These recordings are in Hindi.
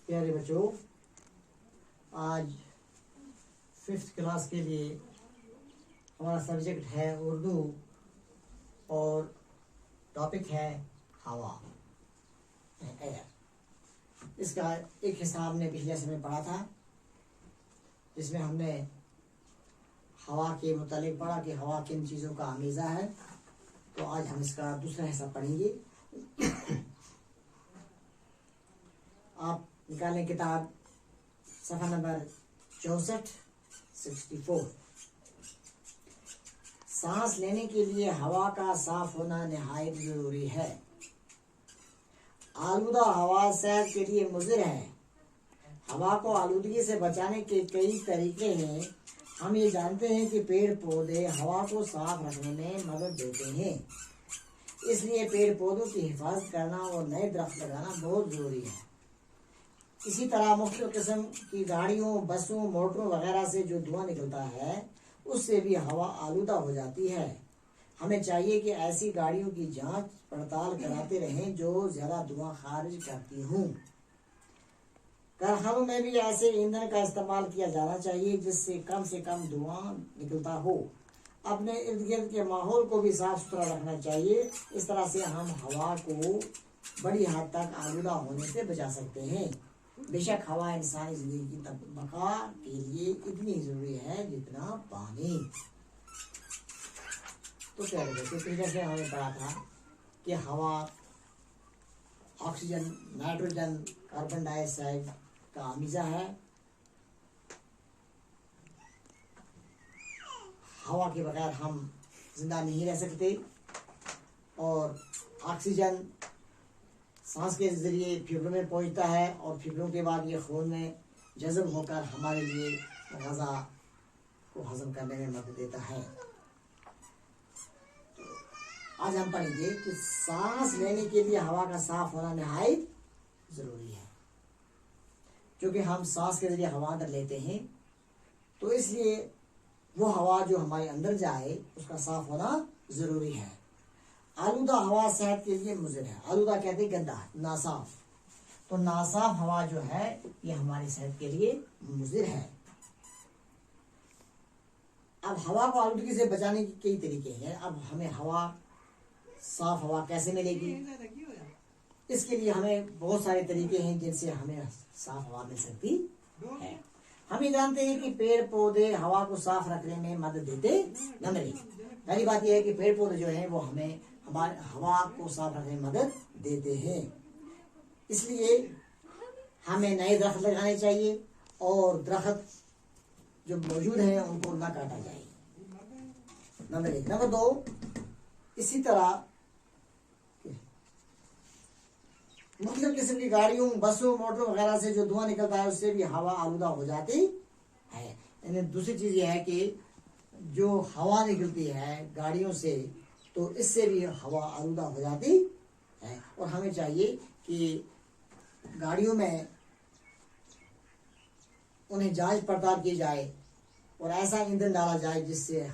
प्यारे बच्चों, आज 5th क्लास के लिए हमारा सब्जेक्ट है उर्दू और टॉपिक है हवा, एयर। इसका एक हिस्सा हमने पिछले समय पढ़ा था, जिसमें हमने हवा के मुतालिक पढ़ा कि हवा किन चीज़ों का अमीज़ा है। तो आज हम इसका दूसरा हिस्सा पढ़ेंगे। आप निकालें किताब, सफ़ा नंबर 64। सांस लेने के लिए हवा का साफ होना निहायत जरूरी है। आलूदा हवा सेहत के लिए मुज़िर है। हवा को आलूदगी से बचाने के कई तरीके हैं। हम ये जानते हैं कि पेड़ पौधे हवा को साफ रखने में मदद देते हैं, इसलिए पेड़ पौधों की हिफाजत करना और नए दरख्त लगाना बहुत ज़रूरी है। इसी तरह मुख्तलिफ किस्म की गाड़ियों, बसों, मोटरों वगैरह से जो धुआं निकलता है, उससे भी हवा आलूदा हो जाती है। हमें चाहिए कि ऐसी गाड़ियों की जांच पड़ताल कराते रहें जो ज़्यादा धुआं खारिज करती हों। कारखानों में भी ऐसे ईंधन का इस्तेमाल किया जाना चाहिए जिससे कम से कम धुआं निकलता हो। अपने इर्द गिर्द के माहौल को भी साफ सुथरा रखना चाहिए। इस तरह से हम हवा को बड़ी हद तक आलूदा होने से बचा सकते हैं। बेशक हवा इंसानी जिंदगी की बका के लिए इतनी जरूरी है जितना पानी। तो क्या जैसे हमने पढ़ा था कि हवा ऑक्सीजन, नाइट्रोजन, कार्बन डाइऑक्साइड का अमीज़ा है। हवा के बगैर हम जिंदा नहीं रह सकते। और ऑक्सीजन सांस के जरिए फेफड़ों में पहुंचता है और फेफड़ों के बाद ये खून में जज़ब होकर हमारे लिए ग़ज़ा को हज़म करने में मदद देता है। तो आज हम पढ़ेंगे कि सांस लेने के लिए हवा का साफ होना निहायत ज़रूरी है। क्योंकि हम सांस के जरिए हवा अंदर लेते हैं, तो इसलिए वो हवा जो हमारे अंदर जाए उसका साफ होना ज़रूरी है। आलूदा हवा सेहत के लिए मुज़िर है। आलूदा कहते हैं गंदा, नासाफ। तो नासाफ हवा जो है ये हमारी सेहत के लिए मुज़िर है। अब हवा को आलूदगी से बचाने के कई तरीके हैं। अब हमें साफ हवा कैसे मिलेगी? इसके लिए हमें बहुत सारे तरीके हैं जिनसे हमें साफ हवा मिल सकती है। हम ये जानते हैं कि पेड़ पौधे हवा को साफ रखने में मदद देते नहीं। पहली बात यह है कि पेड़ पौधे जो हैं वो हमें हमारे हवा को साफ रखने में मदद देते हैं। इसलिए हमें नए दरख्त लगाने चाहिए और दरख्त जो मौजूद हैं उनको ना काटा जाए। नंबर 1। नंबर 2, इसी तरह मुख्तलिफ किस्म की गाड़ियों, बसों, मोटरों वगैरह से जो धुआं निकलता है उससे भी हवा आलूदा हो जाती है। यानी दूसरी चीज़ यह है कि जो हवा निकलती है गाड़ियों से, तो इससे भी हवा आलूदा हो जाती है। और हमें चाहिए कि गाड़ियों में उन्हें जांच पड़ताल की जाए और ऐसा ईंधन डाला जाए जिससे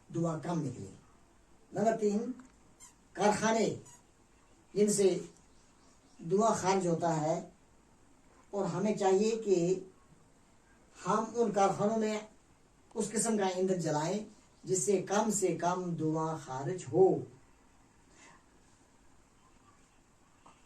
धुआं कम निकले। नंबर 3, कारखाने जिनसे धुआं खारिज होता है, और हमें चाहिए कि हम उन कारखानों में उस किस्म का ईंधन जलाएं जिससे कम से कम धुआं खारिज हो।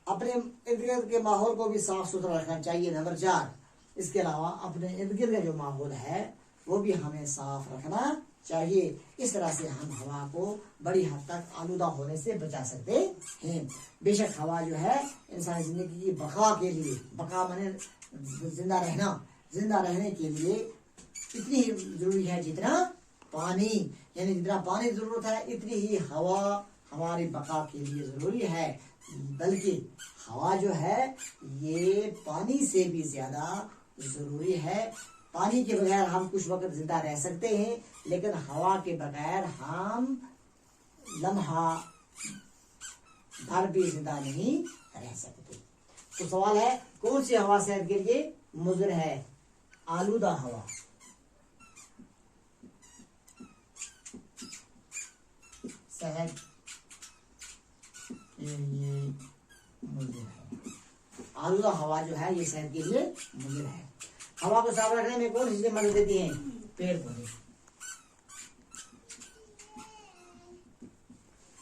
अपने इर्द गिर्द के माहौल को भी साफ सुथरा रखना चाहिए। नंबर 4, इसके अलावा अपने इर्द गिर्द का जो माहौल है वो भी हमें साफ रखना चाहिए। इस तरह से हम हवा को बड़ी हद तक आलूदा होने से बचा सकते हैं। बेशक हवा जो है इंसानी जिंदगी की बका के लिए, बका माने जिंदा रहने के लिए इतनी ही जरूरी है जितना पानी। यानी जितना पानी की जरूरत है इतनी ही हवा हमारी बका के लिए जरूरी है। बल्कि हवा जो है ये पानी से भी ज्यादा जरूरी है। पानी के बगैर हम कुछ वक्त जिंदा रह सकते हैं, लेकिन हवा के बगैर हम लम्हा भर भी जिंदा नहीं रह सकते। तो सवाल है, कौन सी हवा सेहत के लिए मुज़िर है? आलूदा हवा। सेहत के लिए मुज़िर है। आलूदा हवा जो है ये सेहत के लिए मुफीद है। हवा को साफ रखने में कौन सी चीजें मदद देती हैं? पेड़ पौधे।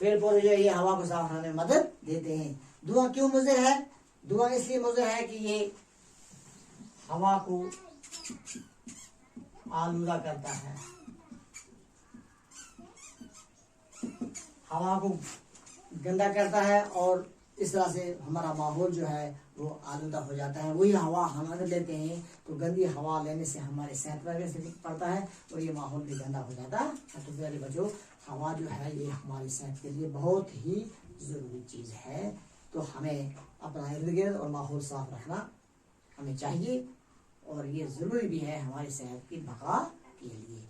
पेड़ पौधे जो है ये हवा को साफ रखने में मदद देते हैं। धुआं क्यों मुज़र है? धुआं इसलिए मुज़र है कि ये हवा को आलूदा करता है, हवा को गंदा करता है और इस तरह से हमारा माहौल जो है वो आलूदा हो जाता है। वही हवा हम अगर लेते हैं तो गंदी हवा लेने से हमारे सेहत पर भी पड़ता है और ये माहौल भी गंदा हो जाता है। तो प्यारे बच्चों, हवा जो है ये हमारी सेहत के लिए बहुत ही ज़रूरी चीज़ है। तो हमें अपना इर्द गिर्द और माहौल साफ रखना हमें चाहिए और ये ज़रूरी भी है हमारी सेहत की बका के लिए।